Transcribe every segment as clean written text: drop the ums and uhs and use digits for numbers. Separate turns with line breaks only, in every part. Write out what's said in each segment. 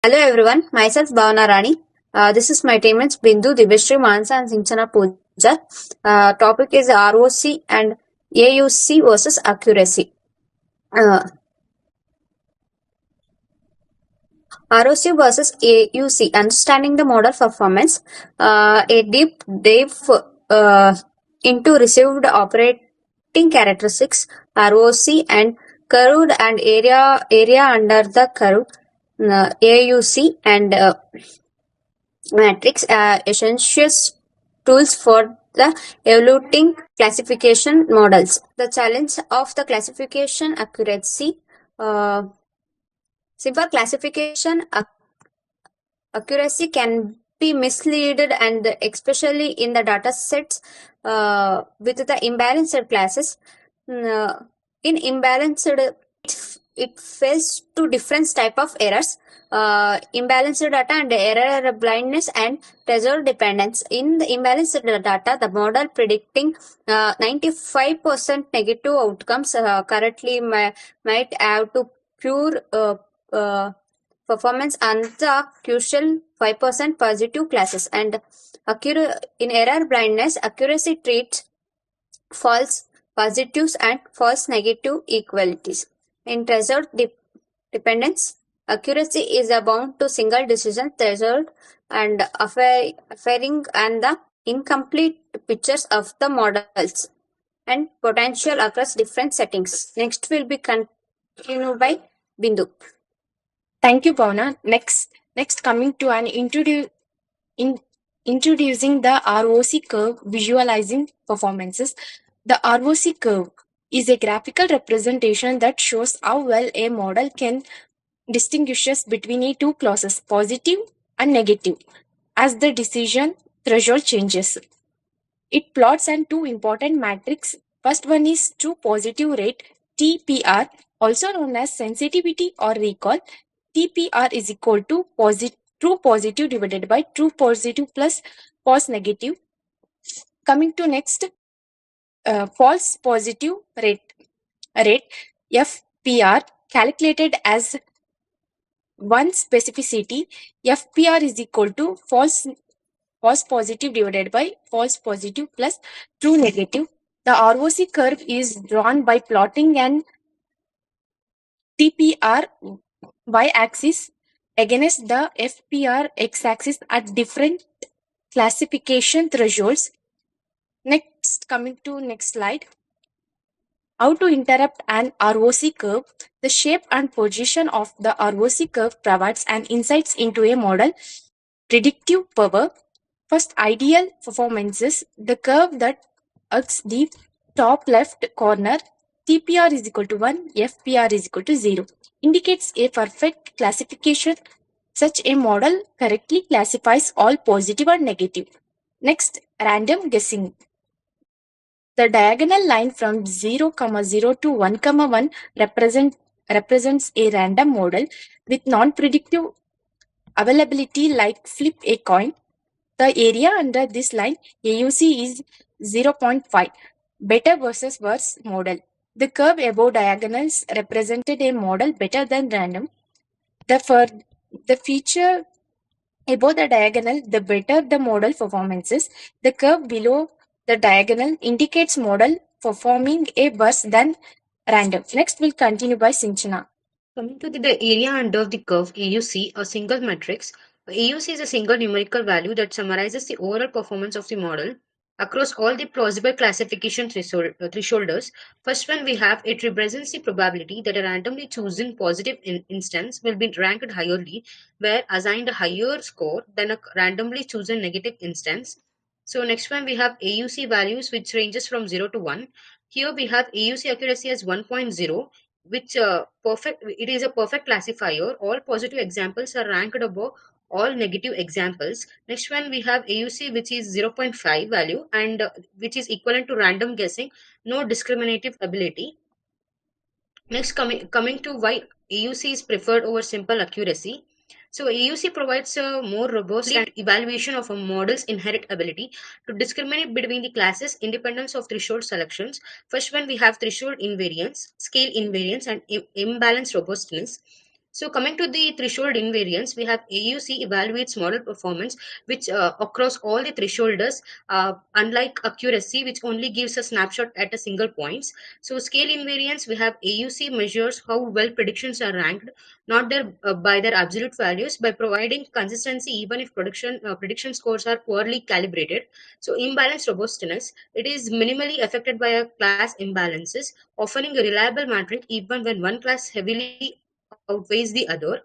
Hello everyone, myself Bhavana Rani. This is my teammates Bindu, Dibeshri, Mansa and Sinchana Pooja. Topic is ROC and AUC versus accuracy. Uh, ROC versus AUC, understanding the model performance. A deep dive uh, into received operating characteristics, ROC and curved and area under the curve, AUC and matrix are essential tools for the evaluating classification models. The challenge of the classification accuracy. Uh, Simple classification accuracy can be misleaded, and especially in the data sets with the imbalanced classes. In imbalanced, it fails to different type of errors, imbalanced data and error blindness and threshold dependence. In the imbalanced data, the model predicting 95% negative outcomes correctly might have to pure performance and the crucial 5% positive classes. And in error blindness, accuracy treats false positives and false negative equalities. In threshold dependence, accuracy is bound to single decision threshold and affairing and the incomplete pictures of the models and potential across different settings. Next will be continued by Bindu.
Thank you, Bhavna. Next coming to introducing the ROC curve visualizing performances. The ROC curve is a graphical representation that shows how well a model can distinguishes between two clauses, positive and negative, as the decision threshold changes. It plots and two important metrics. First one is true positive rate, TPR, also known as sensitivity or recall. TPR is equal to true positive divided by true positive plus false negative. Coming to next, false positive rate FPR, calculated as one specificity. FPR is equal to false positive divided by false positive plus true negative. The ROC curve is drawn by plotting an TPR y-axis against the FPR x-axis at different classification thresholds. Next, coming to next slide. How to interrupt an ROC curve. The shape and position of the ROC curve provides an insights into a model predictive power. First, ideal performances. The curve that hugs the top left corner, TPR is equal to 1, FPR is equal to 0, indicates a perfect classification. Such a model correctly classifies all positive and negative. Next, random guessing. The diagonal line from 0, 0 to 1, 1 represents a random model with non-predictive availability like flip a coin. The area under this line, AUC, is 0.5, better versus worse model. The curve above diagonals represented a model better than random. The feature above the diagonal, the better the model performances. The curve below the diagonal indicates model performing a worse than random. Next, we'll continue by Sinchana.
Coming to the area under the curve AUC, a single matrix. AUC is a single numerical value that summarizes the overall performance of the model across all the plausible classification thresholders. First one we have, it represents the probability that a randomly chosen positive instance will be ranked highly, where assigned a higher score than a randomly chosen negative instance. So next one we have AUC values, which ranges from 0 to 1. Here we have AUC accuracy as 1.0, which it is a perfect classifier. All positive examples are ranked above all negative examples. Next one we have AUC, which is 0.5 value, and which is equivalent to random guessing, no discriminative ability. Next, coming to why AUC is preferred over simple accuracy. So AUC provides a more robust evaluation of a model's inherent ability to discriminate between the classes independence of threshold selections. First one we have threshold invariance, scale invariance, and imbalance robustness. So coming to the threshold invariance, we have AUC evaluates model performance, which across all the thresholders, unlike accuracy, which only gives a snapshot at a single points. So scale invariance, we have AUC measures how well predictions are ranked, not by their absolute values, by providing consistency even if prediction scores are poorly calibrated. So imbalanced robustness, it is minimally affected by a class imbalances, offering a reliable metric even when one class heavily outweighs the other.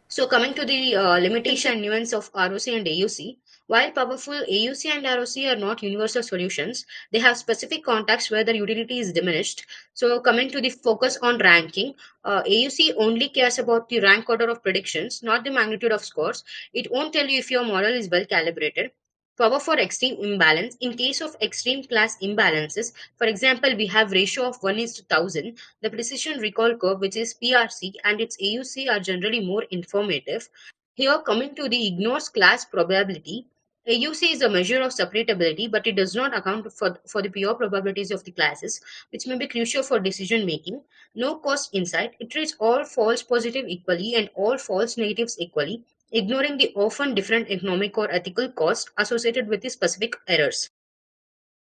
So coming to the limitation and nuance of ROC and AUC, while powerful, AUC and ROC are not universal solutions. They have specific contexts where their utility is diminished. So coming to the focus on ranking, AUC only cares about the rank order of predictions, not the magnitude of scores. It won't tell you if your model is well calibrated. Power for extreme imbalance. In case of extreme class imbalances, for example, we have ratio of 1 is to 1000. The precision recall curve, which is PRC, and its AUC are generally more informative. Here, coming to the ignores class probability, AUC is a measure of separatability, but it does not account for the pure probabilities of the classes, which may be crucial for decision making. No cost insight, it treats all false positive equally and all false negatives equally, ignoring the often different economic or ethical cost associated with the specific errors.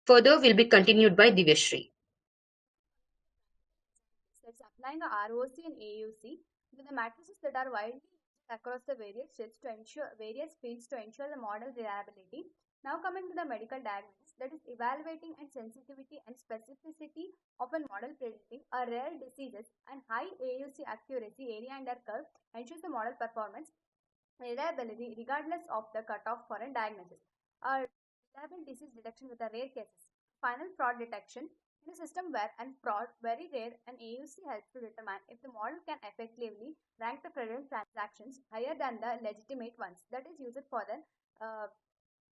Further will be continued by Divyashri.
Let's apply the ROC and AUC to the matrices that are widely used across the various fields to ensure the model reliability. Now coming to the medical diagnosis, that is evaluating and sensitivity and specificity of a model predicting a rare diseases and high AUC accuracy area under curve ensures the model performance reliability regardless of the cutoff for a diagnosis. A reliable disease detection with a rare cases. Final fraud detection in a system where and fraud very rare, an AUC helps to determine if the model can effectively rank the fraudulent transactions higher than the legitimate ones. That is used for the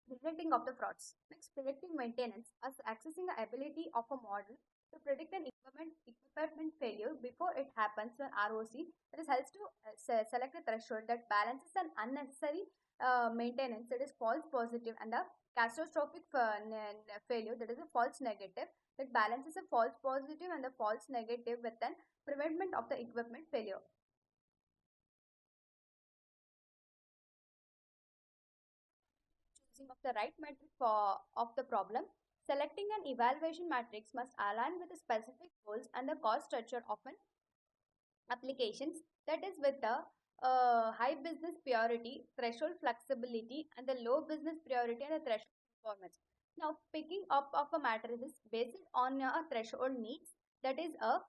detecting of the frauds. Next, predicting maintenance as accessing the ability of a model to predict an equipment failure before it happens when ROC that is helps to select a threshold that balances an unnecessary maintenance that is false positive and a catastrophic failure that is a false negative that balances a false positive and the false negative with an preventment of the equipment failure. Choosing of the right metric of the problem. Selecting an evaluation matrix must align with the specific goals and the cost structure of an applications that is with the high business priority, threshold flexibility, and the low business priority and the threshold performance. Now, picking up of a matrix is based on a threshold needs that is a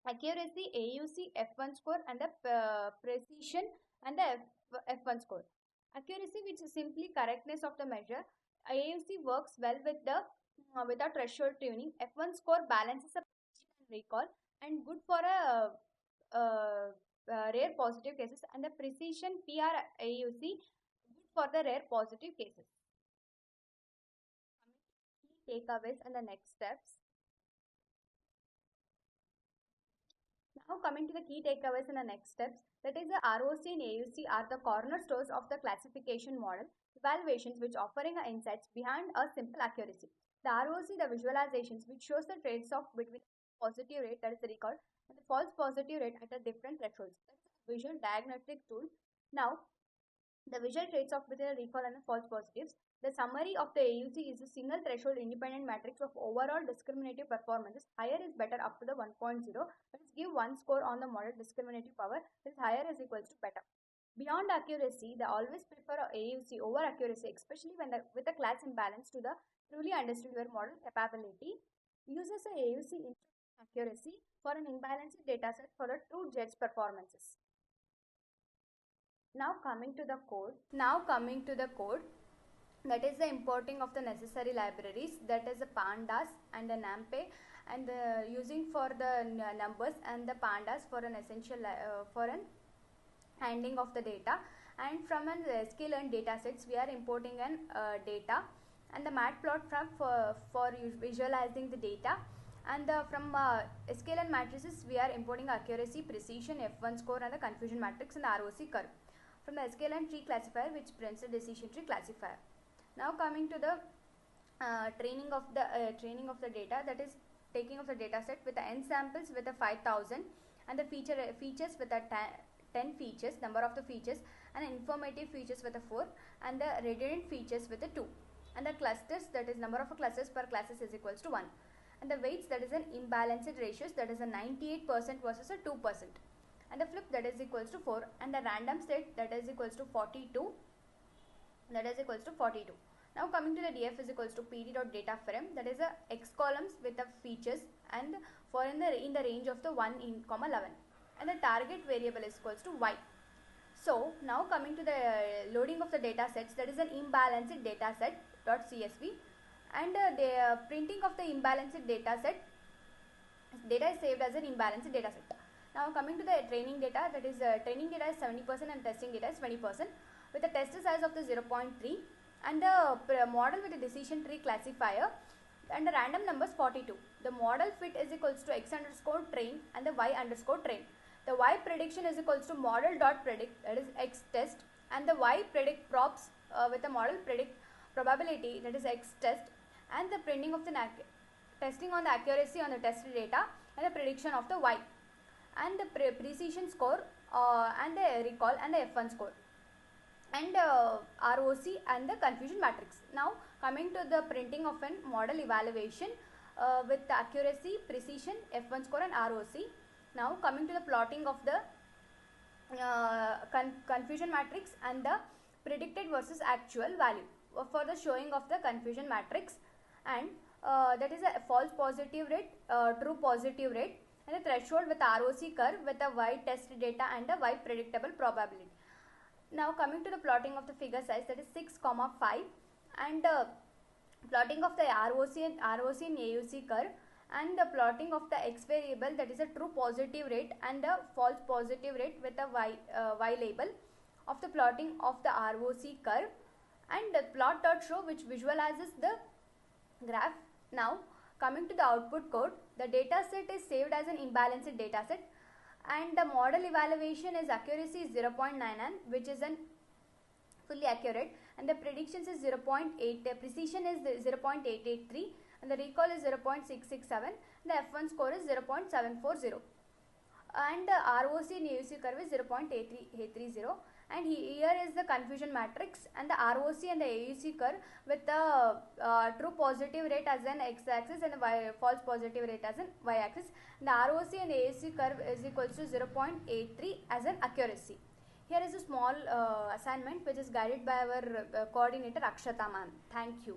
accuracy, AUC, F1 score, and the precision and the F1 score. Accuracy, which is simply correctness of the measure. AUC works well with a threshold tuning. F1 score balances a precision and recall and good for a rare positive cases, and the precision PR AUC good for the rare positive cases. Key takeaways and the next steps. Now coming to the key takeaways and the next steps, that is the ROC and AUC are the cornerstones of the classification model evaluations which offering insights behind a simple accuracy. The ROC, the visualizations which shows the trades-off between positive rate that is the record and the false positive rate at a different thresholds. That's a visual diagnostic tool. Now the visual trades-off between the recall and the false positives. The summary of the AUC is a single threshold independent matrix of overall discriminative performances. Higher is better up to the 1.0. Let us give one score on the model discriminative power. This higher is equals to better. Beyond accuracy, they always prefer AUC over accuracy, especially when with a class imbalance to the truly understood your model capability. Uses a AUC accuracy for an imbalanced dataset for a true judge performances. Now coming to the code. That is the importing of the necessary libraries, that is the pandas and the numpy, and the using for the numbers and the pandas for an essential for an handling of the data. And from an SQL and data sets we are importing an data and the matplot for visualizing the data, and from SQL and matrices we are importing accuracy, precision, F1 score, and the confusion matrix and the ROC curve from the SQL and tree classifier which prints a decision tree classifier. Now coming to the training of the data, that is taking of the data set with the n samples with the 5000 and the features with a 10 features, number of the features, and informative features with a 4, and the redundant features with a 2, and the clusters, that is number of clusters per classes is equals to 1, and the weights, that is an imbalanced ratios, that is a 98% versus a 2%, and the flip, that is equals to 4, and the random state, that is equals to 42, that is equals to 42. Now coming to the df is equals to pd.data frame, that is a x columns with the features and for in the range of the 1 in comma 11, and the target variable is equals to y. So now coming to the loading of the data sets, that is an imbalanced data set .csv, and the printing of the imbalanced data set, data is saved as an imbalanced data set. Now coming to the training data, that is training data is 70% and testing data is 20%, with a test size of the 0.3, and the model with a decision tree classifier, and the random numbers 42. The model fit is equals to x underscore train and the y underscore train. The y prediction is equals to model dot predict, that is x test, and the y predict props with the model predict probability, that is x test, and the printing of the testing on the accuracy on the test data and the prediction of the y, and the precision score and the recall and the F1 score, and ROC and the confusion matrix. Now coming to the printing of a model evaluation with the accuracy, precision, F1 score and ROC. Now coming to the plotting of the confusion matrix and the predicted versus actual value for the showing of the confusion matrix, and that is a false positive rate, true positive rate, and the threshold with ROC curve with a y test data and a y predictable probability. Now coming to the plotting of the figure size, that is 6, 5, and plotting of the ROC and AUC curve, and the plotting of the x variable, that is a true positive rate and a false positive rate with a y label of the plotting of the ROC curve, and the plot dot show, which visualizes the graph. Now coming to the output code, the data set is saved as an imbalanced data set, and the model evaluation is accuracy is 0.99, which is an fully accurate, and the predictions is 0.8, the precision is 0.883, and the recall is 0.667, the F1 score is 0.740, and the ROC and AUC curve is 0.830, and here is the confusion matrix, and the ROC and the AUC curve with the true positive rate as an x-axis and the false positive rate as an y-axis. The ROC and AUC curve is equals to 0.83 as an accuracy. Here is a small assignment which is guided by our coordinator Akshata ma'am. Thank you.